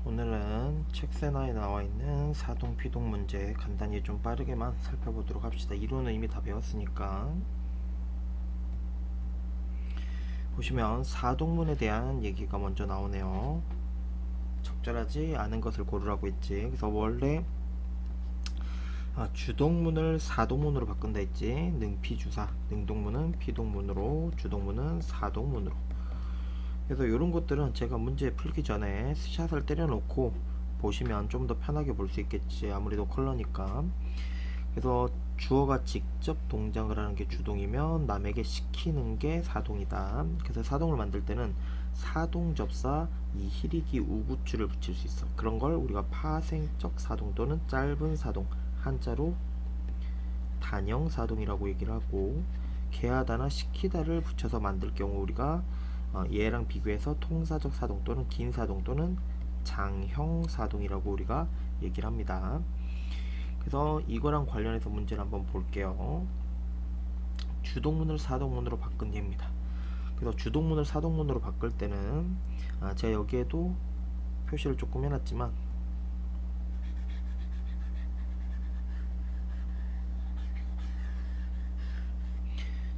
오늘은 책세나에 나와 있는 사동 피동 문제 간단히 좀 빠르게만 살펴보도록 합시다. 이론은 이미 다 배웠으니까. 보시면 사동문에 대한 얘기가 먼저 나오네요. 적절하지 않은 것을 고르라고 했지. 그래서 원래 주동문을 사동문으로 바꾼다 했지. 능피주사, 능동문은 피동문으로, 주동문은 사동문으로. 그래서 이런 것들은 제가 문제 풀기 전에 샷을 때려놓고 보시면 좀 더 편하게 볼 수 있겠지. 아무래도 컬러니까. 그래서 주어가 직접 동작을 하는 게 주동이면 남에게 시키는 게 사동이다. 그래서 사동을 만들 때는 사동접사 이 히리기 우구추를 붙일 수 있어. 그런 걸 우리가 파생적 사동 또는 짧은 사동, 한자로 단형 사동이라고 얘기를 하고, 개하다나 시키다를 붙여서 만들 경우 우리가 얘랑 비교해서 통사적 사동 또는 긴 사동 또는 장형 사동이라고 우리가 얘기를 합니다. 그래서 이거랑 관련해서 문제를 한번 볼게요. 주동문을 사동문으로 바꾼 예입니다. 그래서 주동문을 사동문으로 바꿀 때는 제가 여기에도 표시를 조금 해놨지만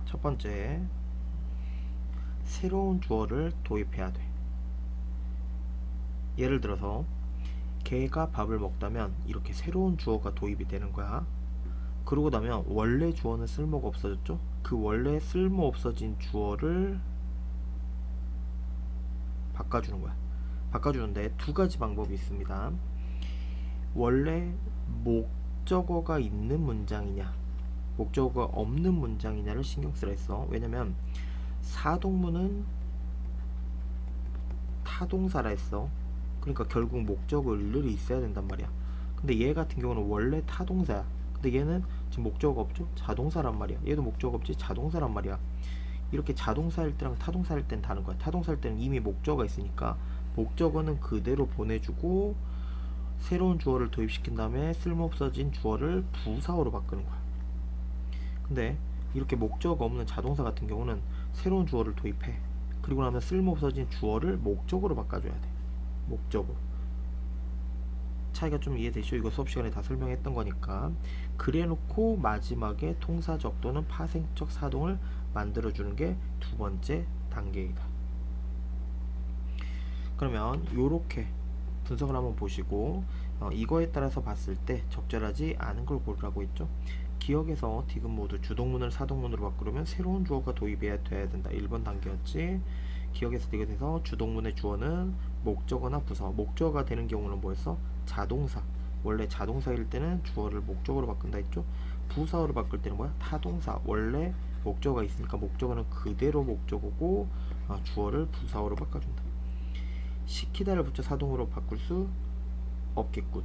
첫 번째, 새로운 주어를 도입해야 돼. 예를 들어서 개가 밥을 먹다면 이렇게 새로운 주어가 도입이 되는 거야. 그러고 나면 원래 주어는 쓸모가 없어졌죠. 그 원래 쓸모 없어진 주어를 바꿔주는 거야. 바꿔주는데 두 가지 방법이 있습니다. 원래 목적어가 있는 문장이냐 목적어가 없는 문장이냐를 신경 쓰라 했어. 왜냐면 사동문은 타동사라 했어. 그러니까 결국 목적어를 있어야 된단 말이야. 근데 얘 같은 경우는 원래 타동사야. 근데 얘는 지금 목적어가 없죠? 자동사란 말이야. 얘도 목적어 없지? 자동사란 말이야. 이렇게 자동사일 때랑 타동사일 때는 다른 거야. 타동사일 때는 이미 목적어가 있으니까 목적어는 그대로 보내주고 새로운 주어를 도입시킨 다음에 쓸모없어진 주어를 부사어로 바꾸는 거야. 근데 이렇게 목적어 없는 자동사 같은 경우는 새로운 주어를 도입해. 그리고 나면 쓸모없어진 주어를 목적어로 바꿔줘야 돼. 목적어. 차이가 좀 이해되시죠? 이거 수업 시간에 다 설명했던 거니까. 그래놓고 마지막에 통사적 또는 파생적 사동을 만들어주는 게 두 번째 단계이다. 그러면 요렇게 분석을 한번 보시고 이거에 따라서 봤을 때 적절하지 않은 걸 고르라고 했죠. 기억에서 디귿 모두 주동문을 사동문으로 바꾸려면 새로운 주어가 도입해야 돼야 된다. 1번 단계였지. 기억에서 디귿에서 주동문의 주어는 목적어나 부사. 목적어가 되는 경우는 뭐였어? 자동사. 원래 자동사일 때는 주어를 목적어로 바꾼다 했죠. 부사어로 바꿀 때는 뭐야? 타동사. 원래 목적어가 있으니까 목적어는 그대로 목적어고 주어를 부사어로 바꿔준다. 시키다를 붙여 사동으로 바꿀 수 없겠군.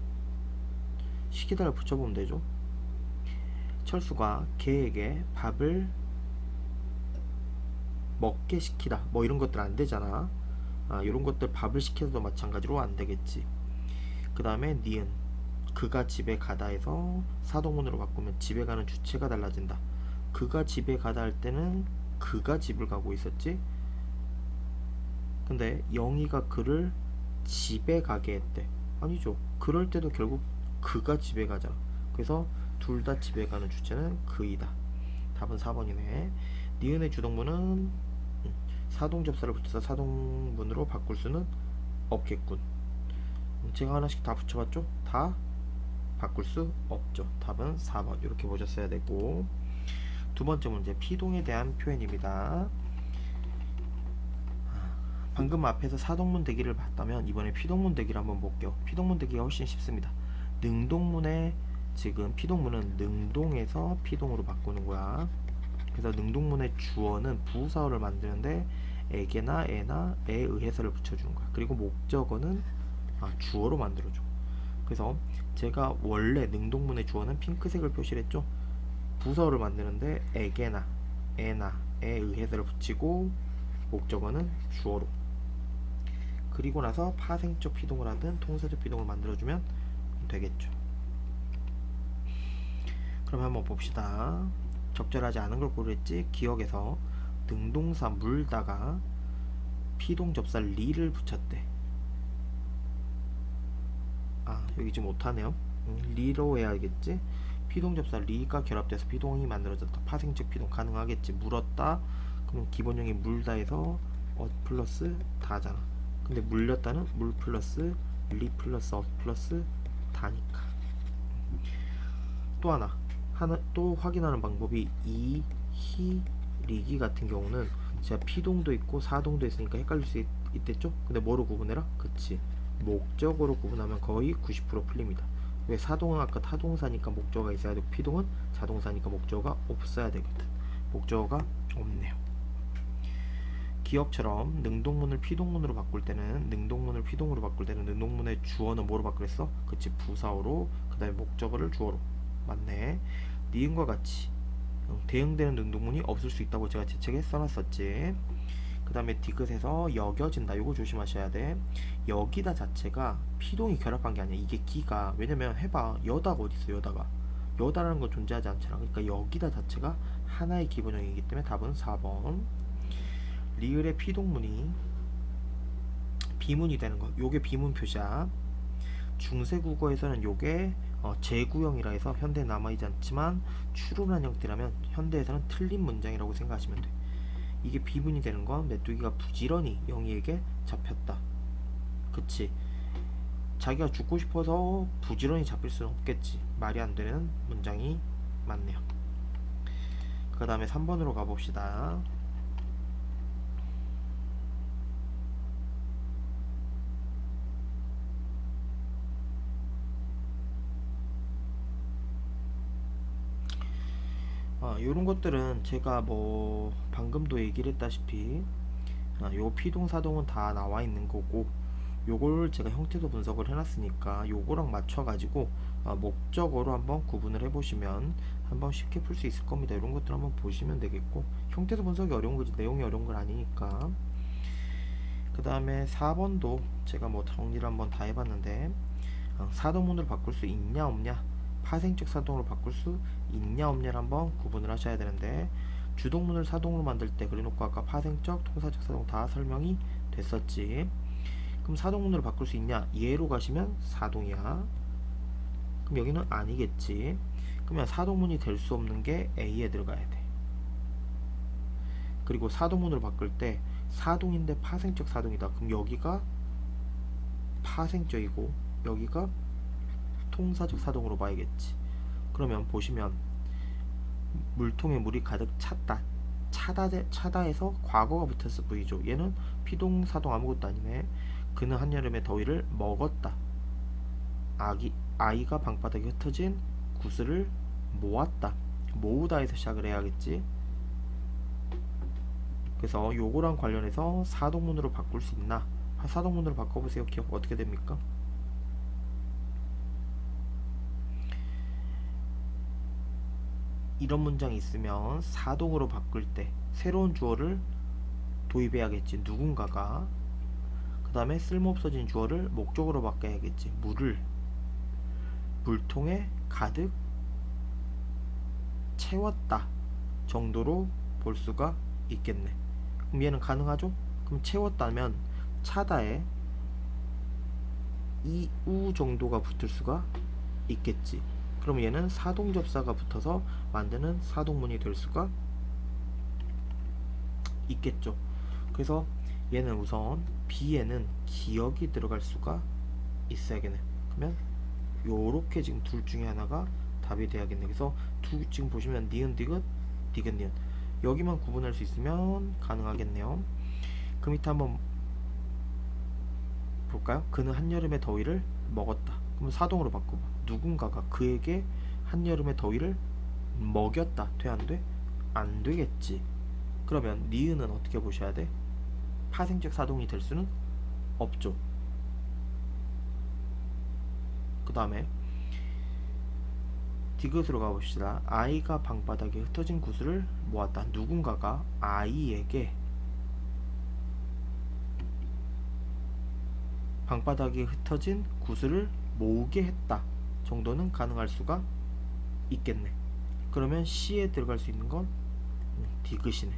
시키다를 붙여보면 되죠. 철수가 개에게 밥을 먹게 시키다 뭐 이런 것들 안 되잖아. 이런 것들 밥을 시켜도 마찬가지로 안 되겠지. 그 다음에 니은 그가 집에 가다 해서 사동문으로 바꾸면 집에 가는 주체가 달라진다. 그가 집에 가다 할 때는 그가 집을 가고 있었지. 근데 영희가 그를 집에 가게 했대. 아니죠. 그럴 때도 결국 그가 집에 가잖아. 그래서 둘 다 집에 가는 주체는 그이다. 답은 4번이네. 니은의 주동문은 사동접사를 붙여서 사동문으로 바꿀 수는 없겠군. 제가 하나씩 다 붙여봤죠? 다 바꿀 수 없죠. 답은 4번 이렇게 보셨어야 되고, 두 번째 문제 피동에 대한 표현입니다. 방금 앞에서 사동문 대기를 봤다면 이번에 피동문 대기를 한번 볼게요. 피동문 대기가 훨씬 쉽습니다. 능동문에 지금 피동문은 능동에서 피동으로 바꾸는 거야. 그래서 능동문의 주어는 부사어를 만드는데 에게나 에나 에 의해서를 붙여주는 거야. 그리고 목적어는 주어로 만들어줘. 그래서 제가 원래 능동문의 주어는 핑크색을 표시를 했죠. 부사어를 만드는데 에게나 에나 에 의해서를 붙이고 목적어는 주어로. 그리고 나서 파생적 피동을 하든 통사적 피동을 만들어주면 되겠죠. 그럼 한번 봅시다. 적절하지 않은 걸 고르랬지. 기억에서 능동사 물다가 피동 접사 리를 붙였대. 여기 지금 못하네요. 리로 해야겠지. 피동 접사 리가 결합돼서 피동이 만들어졌다. 파생적 피동 가능하겠지. 물었다. 그럼 기본형이 물다 해서 플러스 다잖아. 근데 물렸다는 물 플러스 리 플러스 플러스 다니까. 또 하나 또 확인하는 방법이 이, 히, 리기 같은 경우는 제가 피동도 있고 사동도 있으니까 헷갈릴 수 있댔죠? 근데 뭐로 구분해라? 그치. 목적으로 구분하면 거의 90% 풀립니다. 왜 사동은 아까 타동사니까 목적어가 있어야 되고 피동은 자동사니까 목적어가 없어야 되거든. 목적어가 없네요. 기억처럼 능동문을 피동문으로 바꿀 때는 능동문을 피동으로 바꿀 때는 능동문의 주어는 뭐로 바꾸랬어? 그치. 부사어로 그 다음에 목적어를 주어로. 맞네. 니은과 같이 대응되는 능동문이 없을 수 있다고 제가 제 책에 써놨었지. 그 다음에 디귿에서 여겨진다. 요거 조심하셔야 돼. 여기다 자체가 피동이 결합한 게 아니야. 이게 기가. 왜냐면 해봐. 여다가 어딨어. 여다가. 여다라는 건 존재하지 않잖아. 그러니까 여기다 자체가 하나의 기본형이기 때문에 답은 4번. 리을의 피동문이 비문이 되는 거. 요게 비문 표시야. 중세국어에서는 요게 제구형이라 해서 현대에 남아있지 않지만 추론한 형태라면 현대에서는 틀린 문장이라고 생각하시면 돼. 이게 비문이 되는 건 메뚜기가 부지런히 영희에게 잡혔다. 그치. 자기가 죽고 싶어서 부지런히 잡힐 수는 없겠지. 말이 안 되는 문장이 맞네요. 그 다음에 3번으로 가봅시다. 요런 것들은 제가 뭐 방금도 얘기를 했다시피 요 피동사동은 다 나와 있는 거고 요걸 제가 형태도 분석을 해놨으니까 요거랑 맞춰가지고 목적어로 한번 구분을 해보시면 한번 쉽게 풀 수 있을 겁니다. 이런 것들 한번 보시면 되겠고 형태도 분석이 어려운 거지 내용이 어려운 건 아니니까. 그 다음에 4번도 제가 뭐 정리를 한번 다 해봤는데 사동문으로 바꿀 수 있냐 없냐, 파생적 사동으로 바꿀 수 있냐 없냐를 한번 구분을 하셔야 되는데 주동문을 사동으로 만들 때 그래놓고 아까 파생적, 통사적 사동 다 설명이 됐었지. 그럼 사동문으로 바꿀 수 있냐? 예로 가시면 사동이야. 그럼 여기는 아니겠지. 그러면 사동문이 될 수 없는 게 A에 들어가야 돼. 그리고 사동문으로 바꿀 때 사동인데 파생적 사동이다. 그럼 여기가 파생적이고 여기가 통사적 사동으로 봐야겠지. 그러면 보시면 물통에 물이 가득 찼다. 차다에서 과거가 붙었을 V죠. 얘는 피동사동 아무것도 아니네. 그는 한여름의 더위를 먹었다. 아이가 방바닥에 흩어진 구슬을 모았다. 모으다에서 시작을 해야겠지. 그래서 요거랑 관련해서 사동문으로 바꿀 수 있나? 사동문으로 바꿔보세요. 기억 어떻게 됩니까? 이런 문장이 있으면 사동으로 바꿀 때 새로운 주어를 도입해야겠지. 누군가가. 그 다음에 쓸모없어진 주어를 목적으로 바꿔야겠지. 물을 물통에 가득 채웠다 정도로 볼 수가 있겠네. 그럼 얘는 가능하죠? 그럼 채웠다면 차다에 이 우 정도가 붙을 수가 있겠지. 그럼 얘는 사동접사가 붙어서 만드는 사동문이 될 수가 있겠죠. 그래서 얘는 우선 B에는 기억이 들어갈 수가 있어야겠네. 그러면 요렇게 지금 둘 중에 하나가 답이 돼야겠네. 그래서 지금 보시면 니은 디귿 디귿 니은 여기만 구분할 수 있으면 가능하겠네요. 그 밑에 한번 볼까요? 그는 한여름의 더위를 먹었다. 그럼 사동으로 바꿔봐. 누군가가 그에게 한여름의 더위를 먹였다. 돼? 안 돼? 안 되겠지. 그러면 니은은 어떻게 보셔야 돼? 파생적 사동이 될 수는 없죠. 그 다음에 디귿으로 가봅시다. 아이가 방바닥에 흩어진 구슬을 모았다. 누군가가 아이에게 방바닥에 흩어진 구슬을 모으게 했다 정도는 가능할 수가 있겠네. 그러면 C에 들어갈 수 있는 건 디귿이네.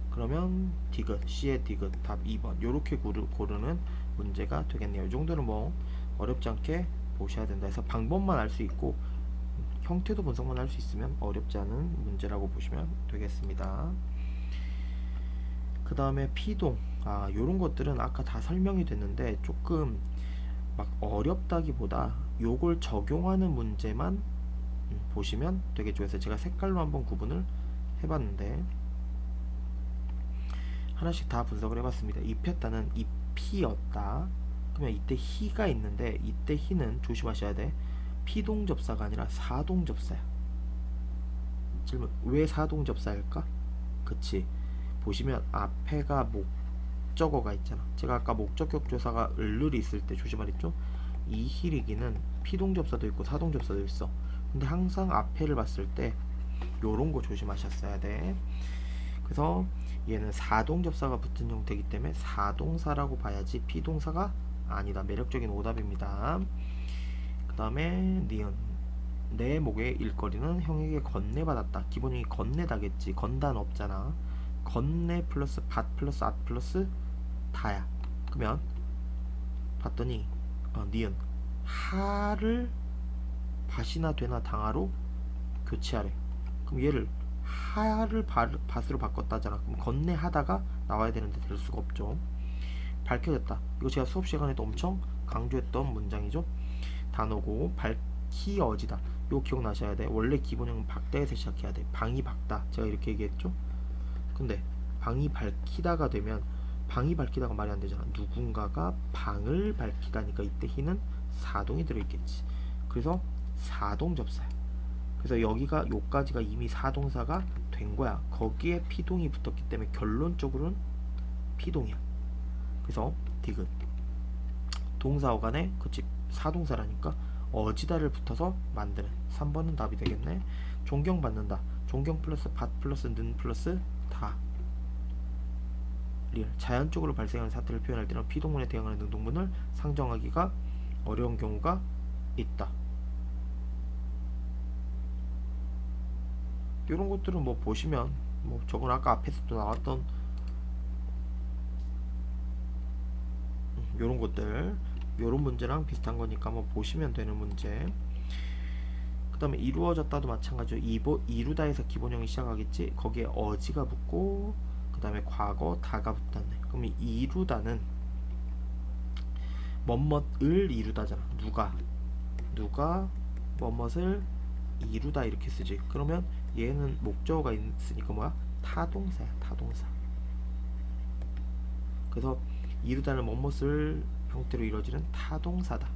그러면 디귿, C의 디귿 답 2번 요렇게 고르는 문제가 되겠네요. 이 정도는 뭐 어렵지 않게 보셔야 된다 해서 방법만 알 수 있고 형태도 분석만 할 수 있으면 어렵지 않은 문제라고 보시면 되겠습니다. 그 다음에 피동, 요런 것들은 아까 다 설명이 됐는데 조금 막 어렵다기보다 요걸 적용하는 문제만 보시면 되겠죠. 그래서 제가 색깔로 한번 구분을 해봤는데 하나씩 다 분석을 해봤습니다. 입혔다는 잎이었다. 그러면 이때 희가 있는데 이때 희는 조심하셔야 돼. 피동접사가 아니라 사동접사야. 질문, 왜 사동접사일까? 그치, 보시면 앞에가 목적어가 있잖아. 제가 아까 목적격 조사가 을룰이 있을 때 조심하랬죠. 이 희리기는 피동접사도 있고 사동접사도 있어. 근데 항상 앞에를 봤을 때 요런 거 조심하셨어야 돼. 그래서 얘는 사동접사가 붙은 형태이기 때문에 사동사라고 봐야지 피동사가 아니다. 매력적인 오답입니다. 그 다음에 니은, 내 목의 일거리는 형에게 건네받았다. 기본형이 건네다겠지. 건다는 없잖아. 건네 플러스 밭 플러스 앗 플러스 다야. 그러면 봤더니 니은 하를 밭이나 되나 당하로 교체하래. 그럼 얘를 하를 밭으로 바꿨다잖아. 그럼 건네하다가 나와야 되는데 될 수가 없죠. 밝혀졌다. 이거 제가 수업 시간에도 엄청 강조했던 문장이죠. 단어고 밝히어지다. 이거 기억나셔야 돼. 원래 기본형은 박다에서 시작해야 돼. 방이 밝다. 제가 이렇게 얘기했죠. 근데 방이 밝히다가 되면 방이 밝히다가 말이 안 되잖아. 누군가가 방을 밝히다니까 이때 희는 사동이 들어있겠지. 그래서 사동접사야. 그래서 여기가 요까지가 이미 사동사가 된 거야. 거기에 피동이 붙었기 때문에 결론적으로는 피동이야. 그래서 디귿, 동사 어간에 그치 사동사라니까 어지다를 붙어서 만드는 3번은 답이 되겠네. 존경받는다. 존경 플러스 밭 플러스 는 플러스 다. 리얼, 자연적으로 발생하는 사태를 표현할 때는 피동문에 대응하는 능동문을 상정하기가 어려운 경우가 있다. 이런 것들은 뭐 보시면 뭐 저건 아까 앞에서도 나왔던 요런 것들, 요런 문제랑 비슷한 거니까 뭐 보시면 되는 문제. 그 다음에 이루어졌다도 마찬가지로 이루다에서 기본형이 시작하겠지. 거기에 어지가 붙고 그 다음에 과거 다가 붙었네. 그럼 이루다는 뭐뭇을 이루다잖아. 누가 뭐뭇을 이루다 이렇게 쓰지. 그러면 얘는 목적어가 있으니까 뭐야? 타동사야. 타동사. 그래서 이루다는 뭐뭇을 형태로 이루어지는 타동사다.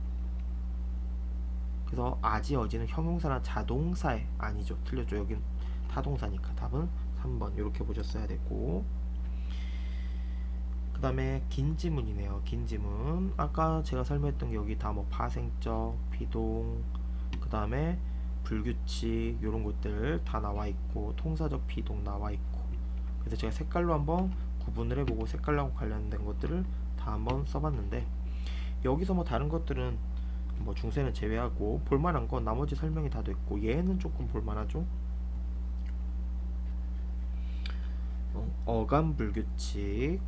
그래서 아지 어지는 형용사나 자동사에 아니죠. 틀렸죠. 여긴 타동사니까 답은 3번 이렇게 보셨어야 됐고, 그 다음에 긴 지문이네요. 긴 지문 아까 제가 설명했던 게 여기 다 뭐 파생적, 피동, 그 다음에 불규칙 요런 것들 다 나와 있고 통사적 피동 나와 있고, 그래서 제가 색깔로 한번 구분을 해보고 색깔하고 관련된 것들을 다 한번 써봤는데 여기서 뭐 다른 것들은 뭐 중세는 제외하고 볼만한 건 나머지 설명이 다 됐고 얘는 조금 볼만하죠. 어감 불규칙,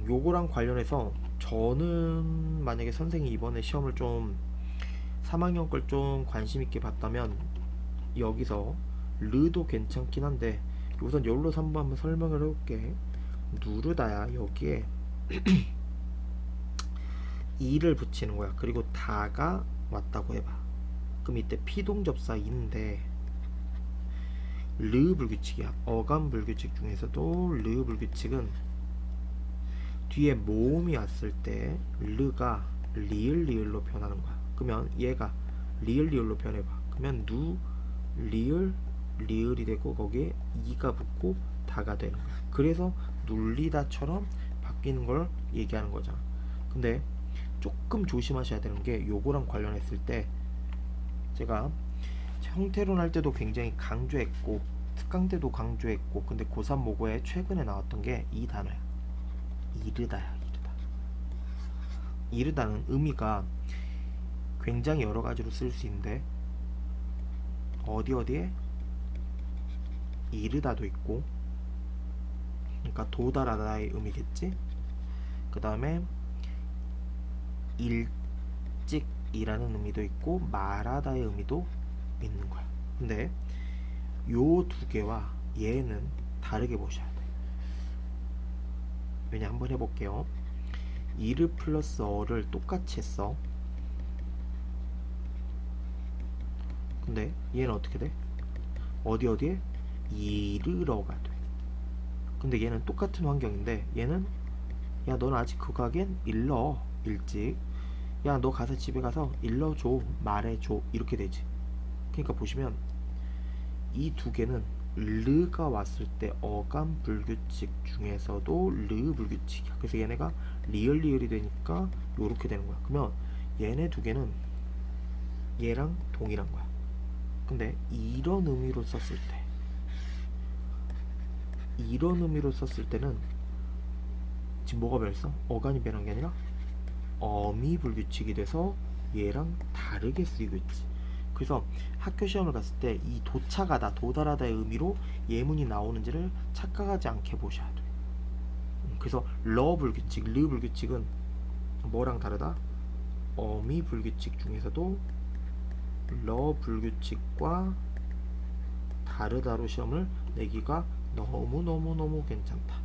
요거랑 관련해서 저는 만약에 선생님이 이번에 시험을 좀 3학년 걸 좀 관심있게 봤다면 여기서 르도 괜찮긴 한데 우선 열로 3번 한번 설명을 해볼게. 누르다야 여기에 이를 붙이는 거야. 그리고 다가 왔다고 해봐. 그럼 이때 피동접사인데 르 불규칙이야. 어감 불규칙 중에서도 르 불규칙은 뒤에 모음이 왔을 때 르가 리을 리을로 변하는 거야. 그러면 얘가 리을 리을로 변해봐. 그러면 누 리을 리을이 되고 거기에 이가 붙고 다가 되는 거야. 그래서 눌리다처럼 바뀌는 걸 얘기하는 거잖아. 근데 조금 조심하셔야 되는 게 요거랑 관련했을 때 제가 형태론 할 때도 굉장히 강조했고 특강 때도 강조했고, 근데 고3 모고에 최근에 나왔던 게 이 단어야. 이르다야. 이르다는 의미가 굉장히 여러 가지로 쓸 수 있는데 어디에 이르다도 있고, 그러니까 도달하다의 의미겠지. 그 다음에 일찍이라는 의미도 있고 말하다의 의미도 있는 거야. 근데 요 두 개와 얘는 다르게 보셔야 돼. 왜냐, 한번 해볼게요. 이르 플러스 어를 똑같이 했어. 근데 얘는 어떻게 돼? 어디에? 이르러가 돼. 근데 얘는 똑같은 환경인데 얘는 야, 넌 아직 그 가겐 일러 일찍. 야, 너 가서 집에 가서 일러줘, 말해줘, 이렇게 되지. 그러니까 보시면 이 두 개는 르가 왔을 때 어감 불규칙 중에서도 르 불규칙이야. 그래서 얘네가 리을이 되니까 요렇게 되는 거야. 그러면 얘네 두 개는 얘랑 동일한 거야. 근데 이런 의미로 썼을 때는 지금 뭐가 변했어? 어간이 변한 게 아니라 어미 불규칙이 돼서 얘랑 다르게 쓰이고 있지. 그래서 학교 시험을 갔을 때 이 도착하다, 도달하다의 의미로 예문이 나오는지를 착각하지 않게 보셔야 돼. 그래서 러 불규칙, 르 불규칙은 뭐랑 다르다? 어미 불규칙 중에서도 러 불규칙과 다르다로 시험을 내기가 너무너무 괜찮다.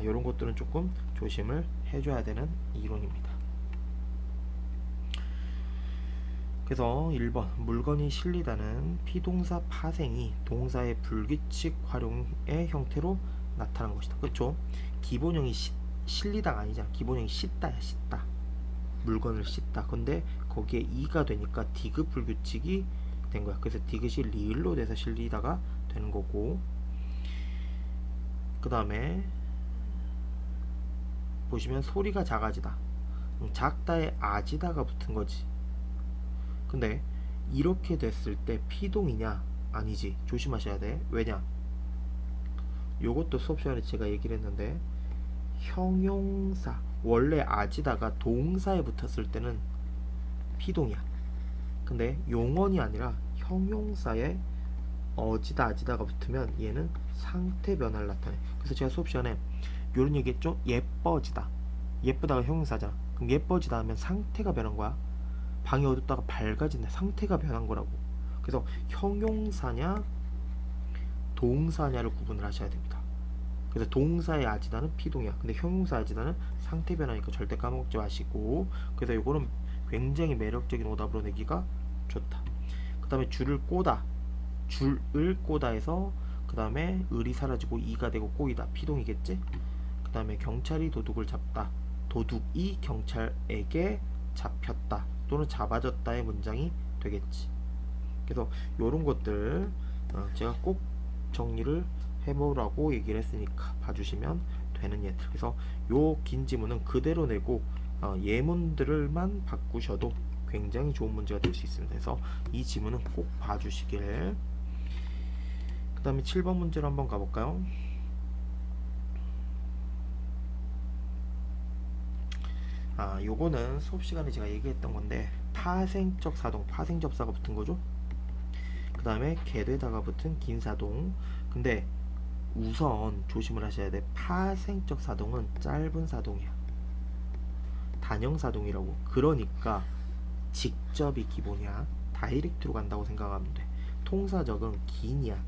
이런 것들은 조금 조심을 해줘야 되는 이론입니다. 그래서 1번 물건이 실리다는 피동사 파생이 동사의 불규칙 활용의 형태로 나타난 것이다. 그렇죠? 기본형이 실리다가 아니잖아. 기본형이 씻다야, 씻다. 물건을 씻다. 근데 거기에 이가 되니까 디귿 불규칙이 된 거야. 그래서 디귿이 리을로 돼서 실리다가 되는 거고, 그 다음에 보시면 소리가 작아지다. 작다에 아지다가 붙은 거지. 근데 이렇게 됐을 때 피동이냐? 아니지. 조심하셔야 돼. 왜냐? 요것도 수업 시간에 제가 얘기를 했는데, 형용사, 원래 아지다가 동사에 붙었을 때는 피동이야. 근데 용언이 아니라 형용사에 어지다, 아지다가 붙으면 얘는 상태 변화를 나타내. 그래서 제가 수업 시간에 요런 얘기 했죠? 예뻐지다. 예쁘다가 형용사잖아. 그럼 예뻐지다 하면 상태가 변한 거야. 방이 어둡다가 밝아진다. 상태가 변한 거라고. 그래서 형용사냐 동사냐를 구분을 하셔야 됩니다. 그래서 동사의 아지다는 피동이야. 근데 형용사 아지다는 상태 변화니까 절대 까먹지 마시고, 그래서 요거는 굉장히 매력적인 오답으로 내기가 좋다. 그 다음에 줄을 꼬다. 줄을 꼬다에서 그 다음에 을이 사라지고 이가 되고 꼬이다. 피동이겠지? 그 다음에 경찰이 도둑을 잡다. 도둑이 경찰에게 잡혔다 또는 잡아졌다의 문장이 되겠지. 그래서 요런 것들 제가 꼭 정리를 해보라고 얘기를 했으니까 봐주시면 되는 예들. 그래서 요 긴 지문은 그대로 내고 예문들만 바꾸셔도 굉장히 좋은 문제가 될 수 있습니다. 그래서 이 지문은 꼭 봐주시길. 그 다음에 7번 문제로 한번 가볼까요? 요거는 수업 시간에 제가 얘기했던 건데, 파생적 사동, 파생접사가 붙은 거죠. 그 다음에 개되다가 붙은 긴 사동. 근데 우선 조심을 하셔야 돼. 파생적 사동은 짧은 사동이야. 단형 사동이라고. 그러니까 직접이 기본이야. 다이렉트로 간다고 생각하면 돼. 통사적은 긴이야.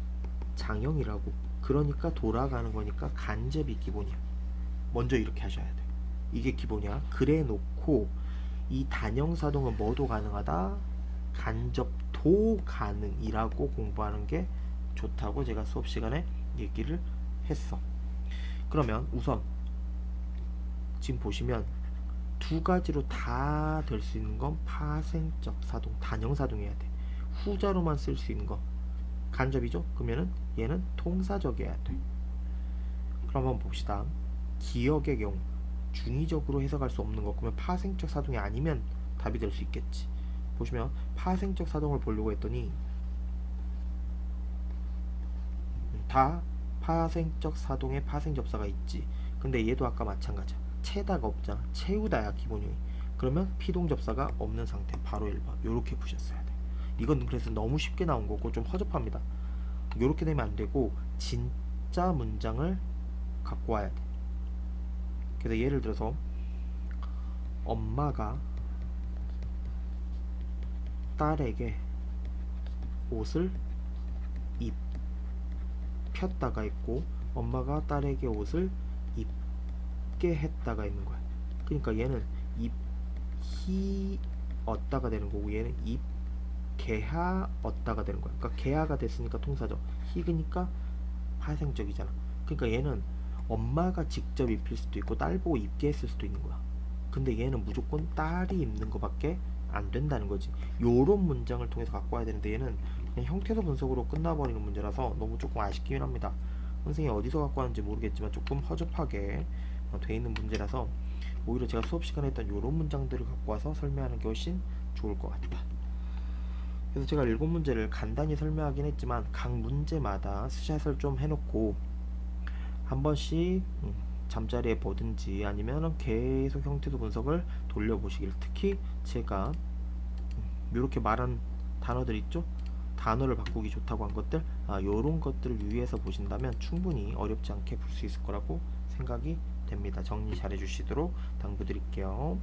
장형이라고. 그러니까 돌아가는 거니까 간접이 기본이야. 먼저 이렇게 하셔야 돼. 이게 기본이야. 그래 놓고 이 단형 사동은 뭐도 가능하다? 간접도 가능이라고 공부하는 게 좋다고 제가 수업 시간에 얘기를 했어. 그러면 우선 지금 보시면 두 가지로 다 될 수 있는 건 파생적 사동, 단형 사동이어야 돼. 후자로만 쓸 수 있는 거 간접이죠? 그러면은 얘는 통사적이어야 돼. 그럼 한번 봅시다. 기억의 경우 중의적으로 해석할 수 없는 거, 그러면 파생적 사동이 아니면 답이 될 수 있겠지. 보시면 파생적 사동을 보려고 했더니 다 파생적 사동에 파생접사가 있지. 근데 얘도 아까 마찬가지야. 채다가 없잖아. 채우다야 기본형이. 그러면 피동접사가 없는 상태. 바로 1번. 요렇게 푸셨어야 돼. 이건 그래서 너무 쉽게 나온 거고 좀 허접합니다. 요렇게 되면 안 되고 진짜 문장을 갖고 와야 돼. 그래서 예를 들어서 엄마가 딸에게 옷을 입혔다가 있고, 엄마가 딸에게 옷을 입게 했다가 있는 거야. 그러니까 얘는 입히었다가 되는 거고, 얘는 입게하었다가 되는 거야. 그러니까 게하가 됐으니까 동사죠. 희그니까 파생적이잖아. 그러니까 얘는 엄마가 직접 입힐 수도 있고 딸 보고 입게 했을 수도 있는 거야. 근데 얘는 무조건 딸이 입는 거밖에 안 된다는 거지. 요런 문장을 통해서 갖고 와야 되는데 얘는 그냥 형태소 분석으로 끝나버리는 문제라서 너무 조금 아쉽긴 합니다. 선생님이 어디서 갖고 왔는지 모르겠지만 조금 허접하게 돼 있는 문제라서 오히려 제가 수업 시간에 했던 요런 문장들을 갖고 와서 설명하는 게 훨씬 좋을 것 같다. 그래서 제가 7문제를 간단히 설명하긴 했지만 각 문제마다 스샷을 좀 해놓고 한 번씩 잠자리에 보든지 아니면 계속 형태소 분석을 돌려보시길, 특히 제가 이렇게 말한 단어들 있죠? 단어를 바꾸기 좋다고 한 것들, 요런 것들을 유의해서 보신다면 충분히 어렵지 않게 볼 수 있을 거라고 생각이 됩니다. 정리 잘 해주시도록 당부드릴게요.